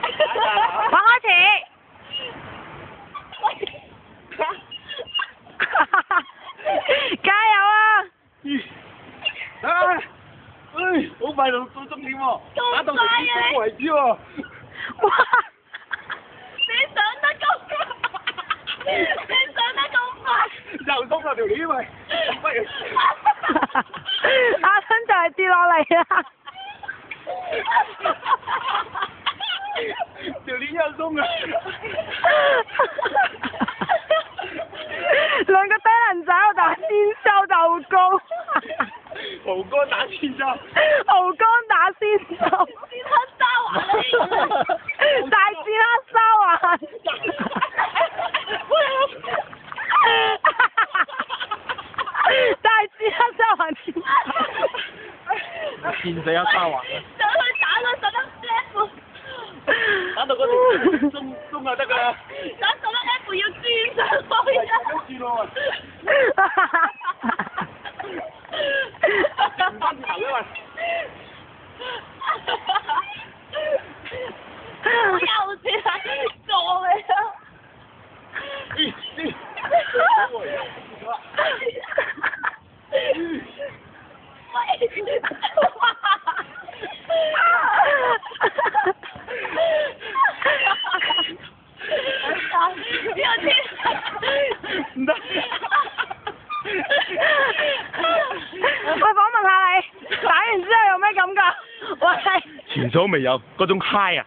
玩開始。加油啊！好快到終點喎，打到終點為止喎。哇！你上得咁快，又鬆咗條鏈喂，阿春就係跌落嚟啦。條鏈又鬆啊！兩個低能仔喺度打先收就好高。豪哥打先收，豪哥打先收。先黑沙環你。大師黑沙環。大師黑沙環點？見死黑沙環啊！上去打嗰十粒 F，打到嗰條鬆就得㗎啦。打十粒 F 要轉上去啊！轉咯喎！唔翻轉頭嘅喂！好幼稚啊！做你啊！唔得！喂，訪問下你，打完之後有咩感覺？喂，前所未有嗰種 high 啊，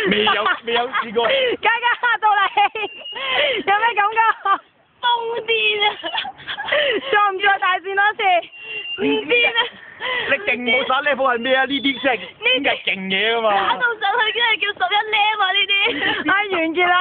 未有試過。嘉嘉到你，有咩感覺？瘋癲啊！再唔再大戰多次？唔癲啊！你勁冇耍 level 係咩啊？呢啲先係勁嘢啊嘛！打到上去，梗係叫11 level 啊！呢啲。完結啦。